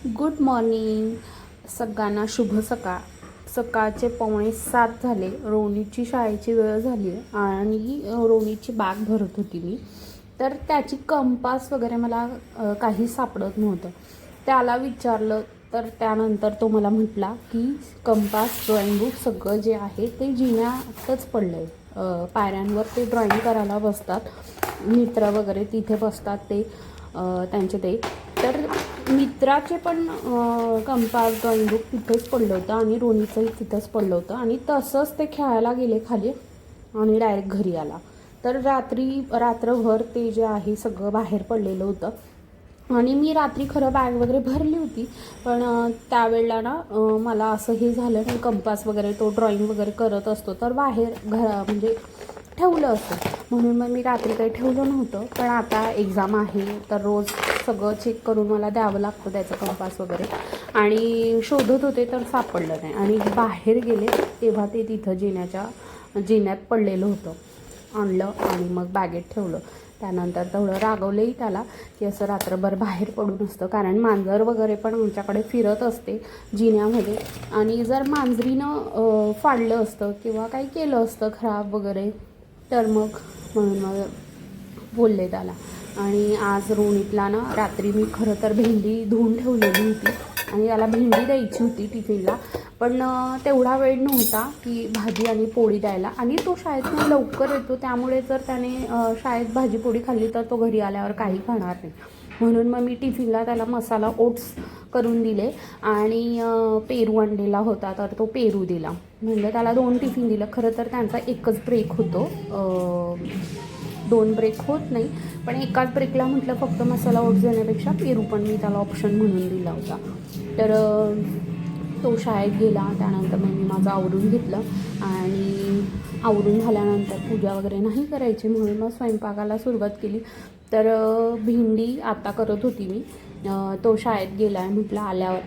Good morning सगळ्यांना, शुभ सकाळ. सकाळचे 6:45 झाले. रोनीची शाळेची वेळ झाली आणि रोनीची बॅग भरत होती मी. तर त्याची कंपास वगैरे मला काही सापडत नव्हतं. त्याला विचारलं तर त्यानंतर तो मला म्हटला की कंपास, ड्रॉइंग बुक सगळं जे आहे ते जिन्यातच पडलं आहे. पायऱ्यांवर ते ड्रॉइंग करायला बसतात, मित्र वगैरे तिथे बसतात ते त्यांचे ते. तर मित्राचे पण कंपास, ड्रॉइंग बुक तिथेच पडलं होतं आणि रोनीचंही तिथंच पडलं होतं आणि तसंच ते खेळायला गेले खाली आणि डायरेक्ट घरी आला. तर रात्रभर ते जे आहे सगळं बाहेर पडलेलं होतं आणि मी रात्री खरं बॅग वगैरे भरली होती, पण त्यावेळेला ना मला असं हे झालं नाही. कंपास वगैरे तो ड्रॉइंग वगैरे करत असतो तर बाहेर म्हणजे ठेवलं असतं, म्हणून मग मी रात्री काही ठेवलं नव्हतं. पण आता एक्झाम आहे तर रोज सगळं चेक करून मला द्यावं लागतं त्याचं कंपास वगैरे. आणि शोधत होते तर सापडलं नाही आणि बाहेर गेले तेव्हा ते तिथं जिन्यात पडलेलं होतं. आणलं आणि मग बॅगेत ठेवलं. त्यानंतर तेवढं रागवलंही त्याला की असं रात्रभर बाहेर पडून असतं, कारण मांजर वगैरे पण आमच्याकडे फिरत असते जिन्यामध्ये आणि जर मांजरीनं फाडलं असतं किंवा काही केलं असतं खराब वगैरे तर म्हणून मग बोलले त्याला. आणि आज रोनीतला ना रात्री मी खरं तर भेंडी धुवून ठेवलेली होती आणि त्याला भेंडी द्यायची होती टिफिनला, पण तेवढा वेळ नव्हता की भाजी आणि पोळी द्यायला. आणि तो शाळेतून लवकर येतो, त्यामुळे जर त्याने शाळेत भाजी पोळी खाल्ली तर तो घरी आल्यावर काही खाणार नाही. म्हणून मग मी टिफिनला त्याला मसाला ओट्स करून दिले आणि पेरू आणलेला होता तर तो पेरू दिला. म्हणजे त्याला 2 टिफिन दिलं. खरं तर त्यांचा एकच ब्रेक होतो, 2 ब्रेक होत नाही, पण एकाच ब्रेकला म्हटलं फक्त मसाला ओट्स देण्यापेक्षा पेरू पण मी त्याला ऑप्शन म्हणून दिला होता. तर तो शाळेत गेला. त्यानंतर मग मी माझं आवरून घेतलं आणि आवरून झाल्यानंतर पूजा वगैरे नाही करायची म्हणून मग स्वयंपाकाला सुरुवात केली. तर भेंडी आता करत होती मी. तो शाळेत गेला आहे म्हटलं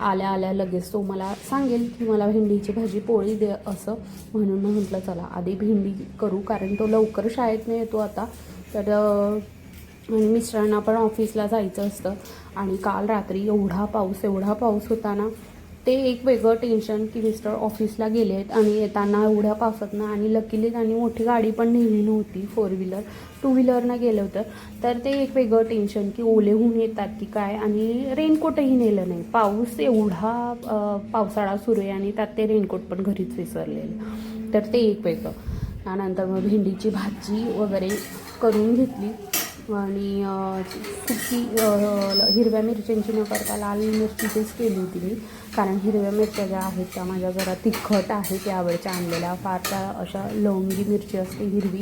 आल्या लगेच तो मला सांगेल की मला भेंडीची भाजी पोळी दे असं, म्हणून मग म्हटलं चला आधी भेंडी करू, कारण तो लवकर शाळेत नाही येतो आता. तर आणि मिस्टरांना पण ऑफिसला जायचं असतं आणि काल रात्री एवढा पाऊस होता ना, ते एक वेगळं टेन्शन की मिस्टर ऑफिसला गेले आहेत आणि येताना एवढ्या पावसातनं, आणि लकीली त्यांनी मोठी गाडी पण नेली नव्हती, 4 व्हीलर, 2 व्हीलरनं गेलं होतं. तर ते एक वेगळं टेन्शन की ओले होऊन येतात की काय, आणि रेनकोटही नेलं नाही. पाऊस एवढा पावसाळा सुरू आहे आणि त्यात ते रेनकोट पण घरीच विसरलेलं, तर ते एक वेगळं. त्यानंतर मग भेंडीची भाजी वगैरे करून घेतली आणि सुकी हिरव्या मिरच्यांची न करता लाल मिरचीचीच केली होती मी, कारण हिरव्या मिरच्या ज्या आहेत त्या माझ्या जरा तिखट आहेत, त्यावेळच्या आणलेल्या. फार त्या अशा लवंगी मिरची असते हिरवी,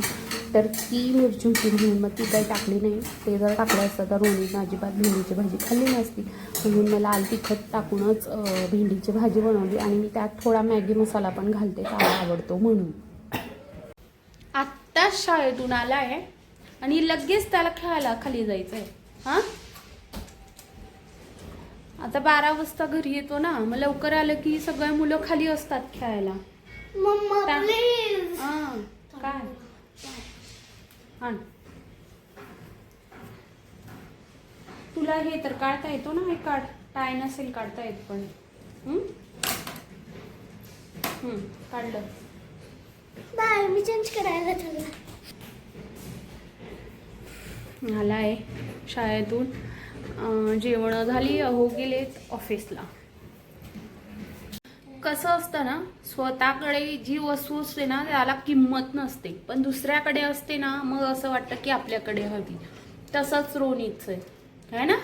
तर ती मिरची होती म्हणून मग ती काही टाकली नाही. ते जर टाकलं असतं तर रोनीनं अजिबात भेंडीची भाजी खाल्ली नसती, म्हणून मला लाल तिखट टाकूनच भेंडीची भाजी बनवली. आणि मी त्यात थोडा मॅगी मसाला पण घालते, त्याला आवडतो म्हणून. आत्ताच शाळेतून आला आहे आणि लगेच त्याला खेळायला खाली जायचं आहे. हां, आता 12 वाजता घरी येतो ना, मग लवकर आलं की सगळे मुलं खाली असतात खेळायला. हां, काय हां, तुला हे तर काढता येतो ना, हे काढ. टाय नसेल काढता येत पण काढलं. नाही, मी चेंज करायला ठरवलं. आला आहे शाळेतून, जेवण झाली, अहो गेलेत ऑफिसला. कसं असतं ना, स्वतःकडे जी वस्तू असते ना त्याला किंमत नसते, पण दुसऱ्याकडे असते ना मग असं वाटतं की आपल्याकडे हवी. तसंच रोनीतचं आहे ना,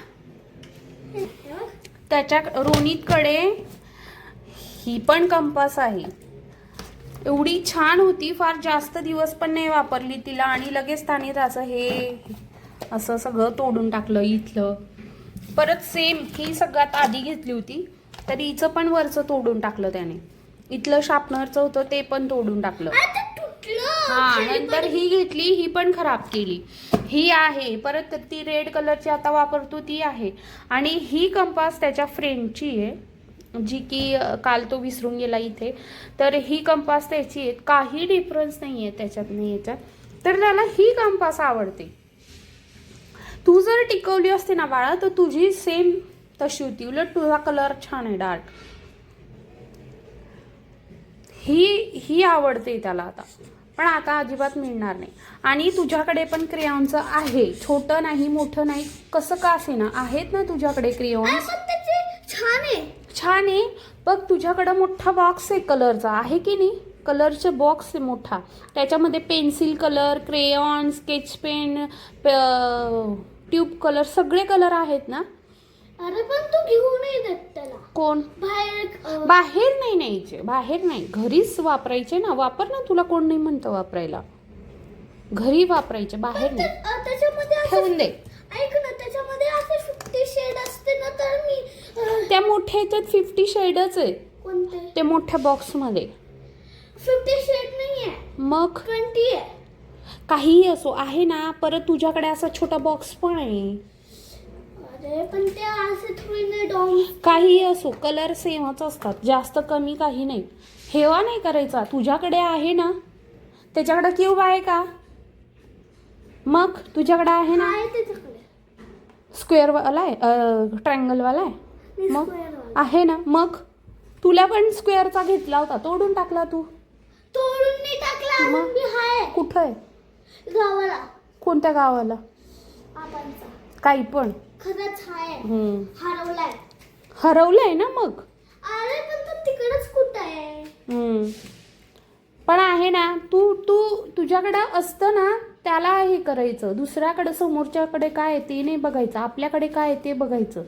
त्याच्या रोनीतकडे ही पण कंपास आहे. एवढी छान होती, फार जास्त दिवस पण नाही वापरली तिला आणि लगेच त्याने त्याचं हे असं सगळं तोडून टाकलं. इथलं परत सेम ही सगळ्यात आधी घेतली होती तर हिचं पण वरचं तोडून टाकलं त्याने. इथलं शार्पनरचं होतं ते पण तोडून टाकलं. हा, नंतर ही घेतली, ही पण खराब केली. ही आहे परत ती रेड कलरची आता वापरतो ती आहे. आणि ही कंपास त्याच्या फ्रेंडची आहे, जी की काल तो विसरून गेला इथे. तर ही कंपास त्याची आहे, काही डिफरन्स नाही आहे त्याच्यात नाही याच्यात. तर त्याला ही कंपास आवडते. तू जर टिकवली असते ना बाळा तर तुझी सेम तशी होती. उलट तुझा कलर छान आहे डार्क. ही आवडते त्याला आता, पण आता अजिबात मिळणार नाही. आणि तुझ्याकडे पण क्रेयॉनचं आहे, छोटं नाही मोठं नाही, कसं का असे ना, आहेत ना तुझ्याकडे क्रेयॉन्स. छान आहे. छान आहे. बघ तुझ्याकडं मोठा बॉक्स आहे कलरचा, आहे की नाही. कलरचा बॉक्स आहे मोठा, त्याच्यामध्ये pencil colour, crayon, sketch pen, tube colour, सगळे कलर आहेत ना. अरे पण तू घेऊन नाही देत त्याला. कोण बाहेर बाहेर नाही न्यायचे, बाहेर नाही, घरीच वापरायचे ना. वापर ना, तुला कोण नाही म्हणतं वापरायला. घरी वापरायचे, बाहेर नाही. त्याच्यामध्ये ठेवून दे. ऐक ना, त्याच्यामध्ये असे 50 शेड असते ना, तर मी त्या मोठ्या ह्याच्यात 50 शेडच आहे. कोणते? ते मोठ्या बॉक्समध्ये 50 शेड नाहीये, मग 20 आहे. काहीही असो, आहे ना. परत तुझ्याकडे असा छोटा बॉक्स पण आहे. अरे पण ते असे थोडे डॉम. काहीही असो, कलर सेमच असतात, जास्त कमी काही नाही. हेवा नाही करायचा. तुझ्याकडे आहे ना, त्याच्याकडे क्यूब आहे का. मग तुझ्याकडे आहे ना, आहे त्याच्याकडे. स्क्वेअरवाला आहे, ट्रायंगलवाला आहे. मग Square वाला. आहे ना. मग तुला पण स्क्वेअरचा घेतला होता, तोडून टाकला तू. तोडून नाही टाकला, मग? अजून बी आहे कुठं आहे. गावाला. कोणत्या गावाला. आपांचा. काही पण. खरंच आहे. हम्म. हरवलाय. हरवलंय ना मग. अरे पण तो तिकडच कुठं आहे. हम्म. पण आहे ना, तुझ्याकडं असतं ना, त्याला हे करायचं. दुसऱ्याकडे, समोरच्याकडे काय आहे ते नाही बघायचं, आपल्याकडे काय आहे ते बघायचं.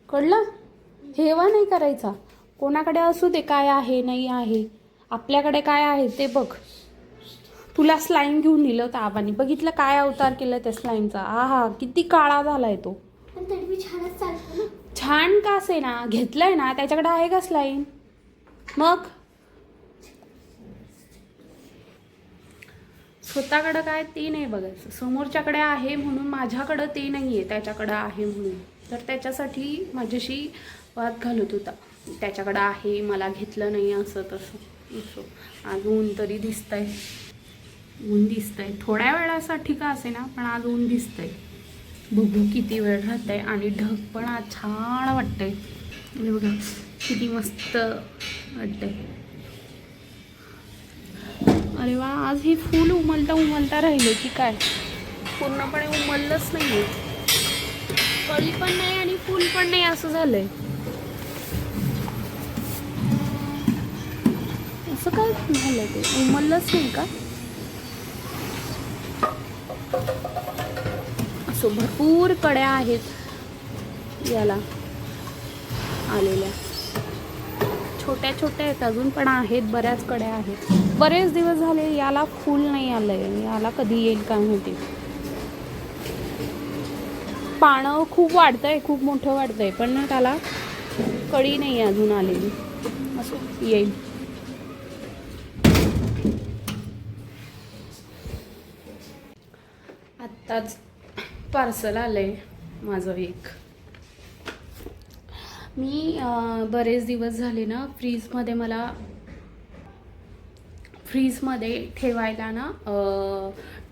कळलं. हेवा नाही करायचा. कोणाकडे असू दे काय आहे नाही आहे, आपल्याकडे काय आहे ते बघ. तुला स्लाईम घेऊन दिलं होतं आबांनी, बघितलं काय अवतार केलं त्या स्लाईमचा. आहा, किती काळा झालाय तो. पण तरी मी छानच चालतो ना. छान का असे ना, घेतलंय ना, त्याच्याकडे आहे का स्लाईम. मग स्वतःकडं काय ते नाही बघायचं. समोरच्याकडे आहे म्हणून, माझ्याकडं ते नाही आहे त्याच्याकडं आहे म्हणून. तर त्याच्यासाठी माझ्याशी वाद घालत होता. त्याच्याकडं आहे, मला घेतलं नाही, असं तसं. असं आज ऊन तरी दिसतंय, ऊन दिसतंय थोड्या वेळासाठी का असे ना, पण आज ऊन दिसतंय. बघू किती वेळ राहतंय. आणि ढग पण आज छान वाटतंय. बघा किती मस्त वाटतंय. अरे वा, आज हे फूल उमलता राहिलं की काय. पूर्णपणे उमललंच नाही, कळी पण नाही आणि फूल पण नाही, असं झालंय. असं काय झालं, ते उमललंच नाही का. असो, भरपूर कड्या आहेत याला आलेल्या. छोट्या छोट्या आहेत अजून, पण आहेत, बऱ्याच कड्या आहेत. बरेच दिवस झाले याला फूल नाही आलंय. याला कधी येईल काय माहिती. पानं खूप वाढतंय, खूप मोठं वाढतंय, पण त्याला कळी नाही अजून आलेली. असो, येईल. आत्ताच पार्सल आलंय माझं एक. मी बरेच दिवस झाले ना, फ्रीजमध्ये ठेवायला ना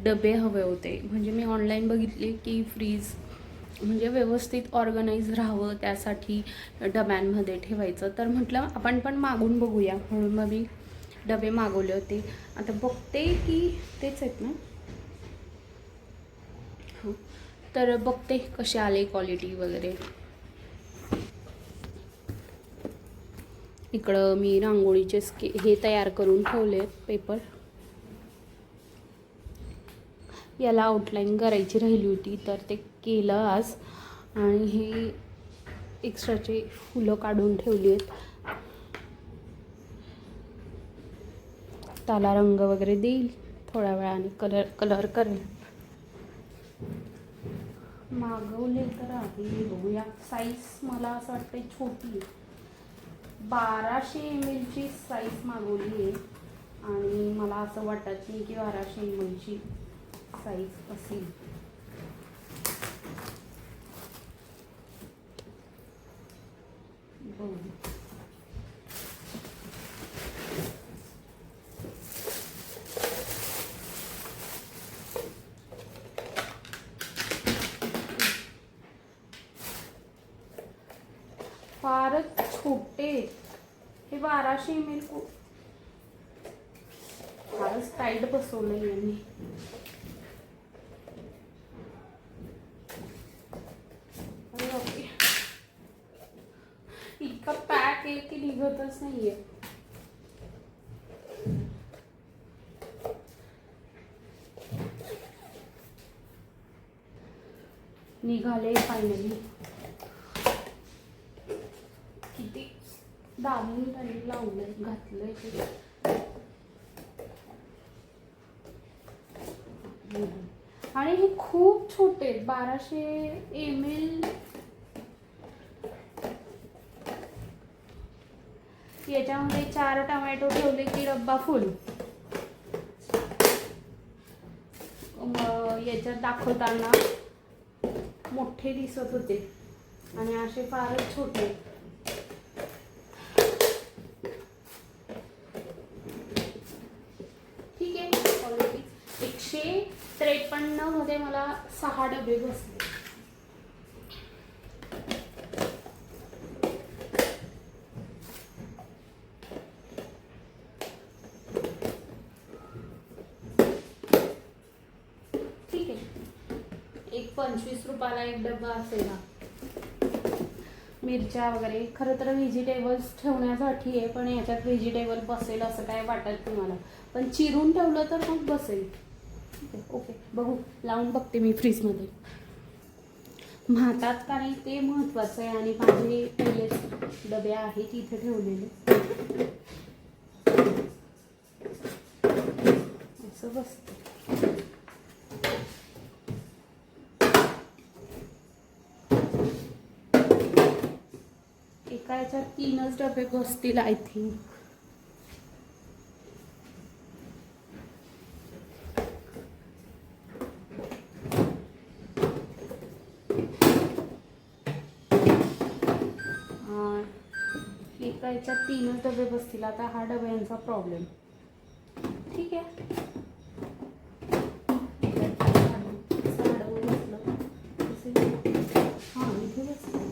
डबे हवे होते. म्हणजे मी ऑनलाईन बघितले की फ्रीज म्हणजे व्यवस्थित ऑर्गनाईज राहावं, त्यासाठी डब्यांमध्ये ठेवायचं. तर म्हटलं आपण पण मागून बघूया, म्हणून मग मी डबे मागवले होते. आता बघते की तेच आहेत ना. हां, तर बघते कसे आले, क्वालिटी वगैरे. इकडं मी रांगोळीचे हे तयार करून ठेवले आहेत, पेपर. याला आउटलाईन करायची राहिली होती, तर ते केलं आज. आणि हे एक्स्ट्राचे फुलं काढून ठेवली आहेत. त्याला रंग वगैरे देईल थोड्या वेळाने, कलर करेल. मागवले तर आहे, बघूया. साईज मला असं वाटतं छोटी आहे. 1200 ml ची साईज मागवली आहे. आणि मला असं वाटत नाही की 1200 ml ची साईज असेल. बघू. फारच छोटे. हे 1200 ml फारच टाईट बसवलंय मी. अरे बापरे, इतका पॅक आहे की निघतच नाहीये. निघाले फायनली. किती दाबून त्यांनी लावलंय, घातलंय ते. आणि हे खूप छोटे 1200 ml. याच्यामध्ये 4 टोमॅटो ठेवले की डब्बा फुल. याच्यात दाखवताना मोठे दिसत होते आणि असे फारच छोटे. ठीक आहे, क्वालिटी 153 मध्ये मला 6 डबे बसले. ठीक आहे, 25 रुपयाला एक डब्बा असेल ना. मिरच्या वगैरे खरं तर व्हेजिटेबल्स ठेवण्यासाठी आहे, पण याच्यात व्हेजिटेबल बसेल असं काय वाटत नाही मला. पण चिरून ठेवलं तर मग बसेल. ओके, बघू, लावून बघते मी फ्रीजमध्ये. म्हातात का नाही ते महत्त्वाचं आहे. आणि माझे पहिलेच डबे आहेत इथे ठेवलेले. असं बसतं. एका याच्यात 3च डबे बसतील आय थिंक. एका याच्यात 3च डबे बसतील. आता हा डब्यांचा प्रॉब्लेम. ठीक आहे, हां इथे बसलं.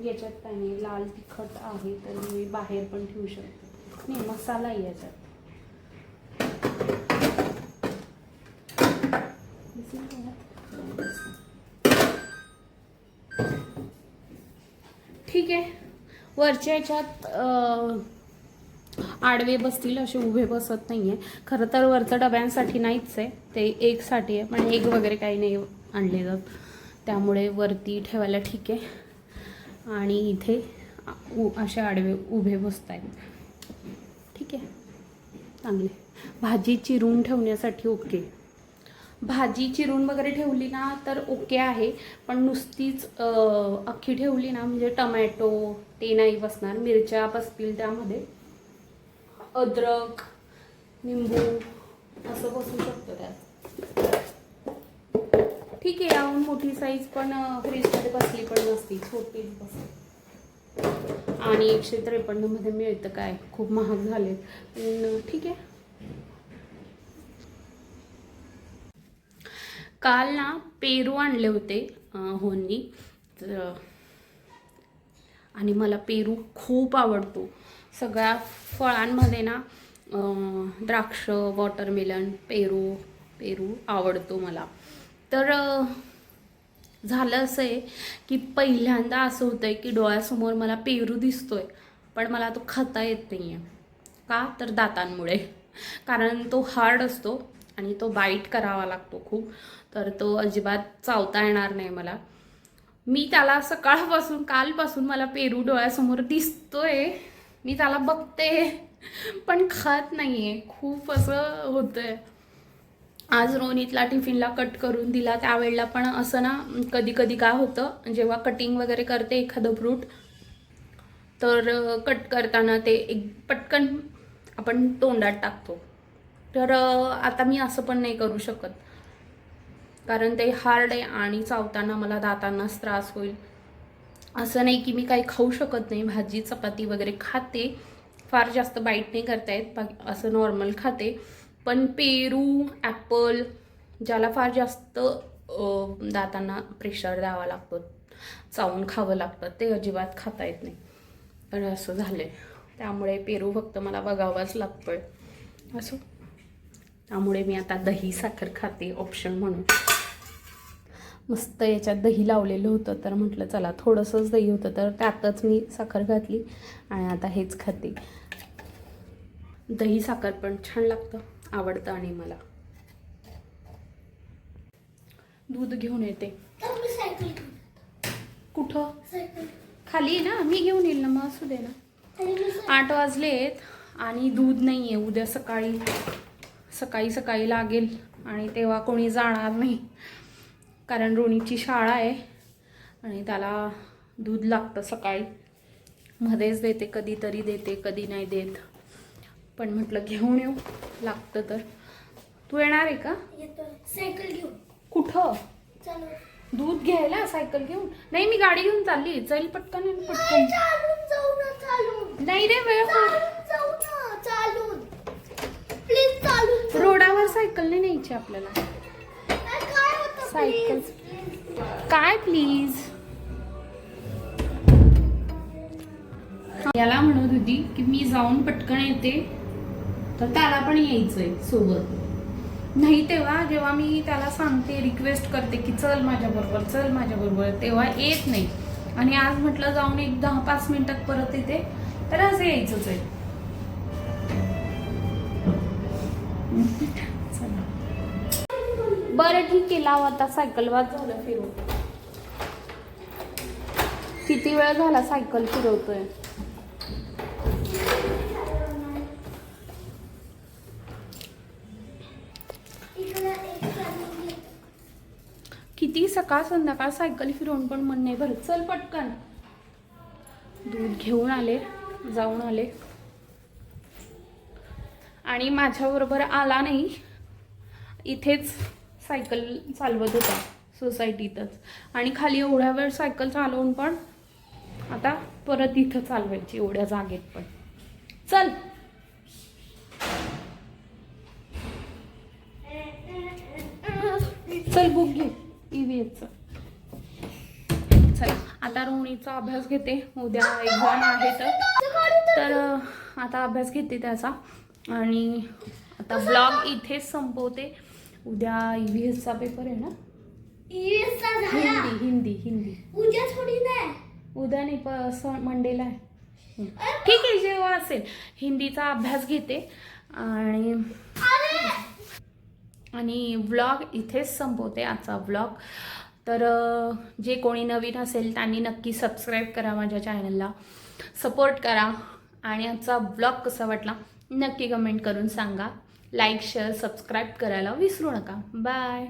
याच्यात काय नाही, लाल तिखट आहे तर मी बाहेर पण ठेवू शकते. नाही, मसाला आहे याच्यात. ठीक आहे, वरच्या याच्यात आडवे बसतील, असे उभे बसत नाही आहे. खरं तर वरचं डब्यांसाठी नाहीच आहे, ते एकसाठी आहे. पण एग वगैरे काही नाही आणले जात, त्यामुळे वरती ठेवायला ठीक आहे. आणि इथे असे आडवे उभे बसत आहेत. ठीक आहे, चांगले. भाजी चिरून ठेवण्यासाठी ओके. भाजी चिरून वगैरे ठेवली ना तर ओके आहे. पण नुसतीच अख्खी ठेवली ना, म्हणजे टमॅटो ते नाही बसणार. मिरच्या बसतील त्यामध्ये, अद्रक, निंबू असं बसू शकतं त्यात. ठीक आहे, याहून मोठी साईज पण फ्रीजमध्ये बसली पण नसती, छोटीच बसली. आणि 153 मध्ये मिळतं काय, खूप महाग झाले. पण ठीक आहे. काल ना पेरू आणले होते होनी, आणि मला पेरू खूप आवडतो. सगळ्या फळांमध्ये ना द्राक्ष, वॉटरमेलन, पेरू आवडतो मला. तर झालं असं आहे की पहिल्यांदा असं होतं आहे की डोळ्यासमोर मला पेरू दिसतोय, पण मला तो खाता येत नाही आहे. का तर दातांमुळे. कारण तो हार्ड असतो आणि तो बाईट करावा लागतो खूप, तर तो अजिबात चावता येणार नाही मला. मी त्याला सकाळपासून, कालपासून मला पेरू डोळ्यासमोर दिसतोय, मी त्याला बघते पण खात नाही आहे. खूप असं होतं आहे. आज रोनीतला टिफिनला कट करून दिला, त्यावेळेला पण असं ना कधी कधी काय होतं, जेव्हा कटिंग वगैरे करते एखादं फ्रूट, तर कट करताना ते एक पटकन आपण तोंडात टाकतो. तर आता मी असं पण नाही करू शकत, कारण ते हार्ड आहे आणि चावताना मला दातांनाच त्रास होईल. असं नाही की मी काही खाऊ शकत नाही, भाजी चपाती वगैरे खाते, फार जास्त बाईट नाही करता येत, असं नॉर्मल खाते. पण पेरू, ॲपल, ज्याला फार जास्त दातांना प्रेशर द्यावा लागतो, चावून खावं लागतं, ते अजिबात खाता येत नाही. तर असं झालं आहे. त्यामुळे पेरू फक्त मला बघावाच लागतो आहे असं. त्यामुळे मी आता दही साखर खाते ऑप्शन म्हणून. मस्त याच्यात दही लावलेलं होतं, तर म्हटलं चला थोडंसंच दही होतं तर त्यातच मी साखर घातली आणि आता हेच खाते. दही साखर पण छान लागतं, आवडतं आणि मला. दूध घेऊन येते. तर मी सायकल घेऊन येतो. कुठं? सायकल खाली आहे ना, मी घेऊन येईल ना, मग असू दे ना. आणि मी 8 वाजलेत आणि दूध नाही आहे. उद्या सकाळी लागेल आणि तेव्हा कोणी जाणार नाही, कारण रोणीची शाळा आहे आणि त्याला दूध लागतं सकाळी. मध्येच देते, कधीतरी देते, कधी नाही देत. पण म्हटलं घेऊन येऊ, लागतं तर. तू येणार आहे का? येतोय सायकल घेऊन. कुठं? चलो. दूध घ्यायला सायकल घेऊन? नाही, मी गाडी घेऊन चालली. चल पटकन ये, नाही, पटकन. चालून जाऊ ना, चालून. नाही रे, वेळ होईल. चालून जाऊ ना, चालून. प्लीज चालून जाऊ. रोडावर सायकल नाही न्यायची आपल्याला. काय होतं सायकल. प्लीज? काय प्लीज? याला म्हणत होती की मी जाऊन पटकन येते, तर त्याला पण यायचंय सोबत. नाही तेव्हा जेव्हा मी त्याला सांगते, रिक्वेस्ट करते की चल माझ्याबरोबर, चल माझ्याबरोबर, तेव्हा येत नाही. आणि आज म्हटलं जाऊन एक 10-5 मिनिटात परत येते, तर असं यायचंच आहे. चला बरं ठीक आहे, लाव आता सायकल. वाज झालं फिरून. किती वेळ झाला सायकल फिरवतोय. इकडे एक चालून घे. किती सकाळ संध्याकाळ सायकल फिरवून पण मन नाही भरत. चल पटकन. दूध घेऊन आले, जाऊन आले आणि माझ्याबरोबर आला नाही. इथेच सायकल चालवत होता सोसायटीतच, आणि खाली एवढ्या वेळ सायकल चालवून पण आता परत इथं चालवायची एवढ्या जागेत पण. चल. चल बुक घे EVS. चला आता रोहिणीचा अभ्यास घेते, उद्या एक्झाम आहे तर आता अभ्यास घेते त्याचा. आणि आता ब्लॉग इथेच संपवते. उद्या EVSचा पेपर आहे ना. EVSचा झाला. हिंदी उद्या थोडी नाही. उद्या नाही, मंडेला आहे. ठीक आहे, जेव्हा असेल. हिंदीचा अभ्यास घेते आणि व्लॉग इथेच संपवते आजचा व्लॉग. तर जे कोणी नवीन असेल त्यांनी नक्की सबस्क्राईब करा माझ्या चॅनलला, सपोर्ट करा. आणि आजचा व्लॉग कसा वाटला नक्की कमेंट करून सांगा. लाईक शेअर सबस्क्राईब करायला विसरू नका. बाय.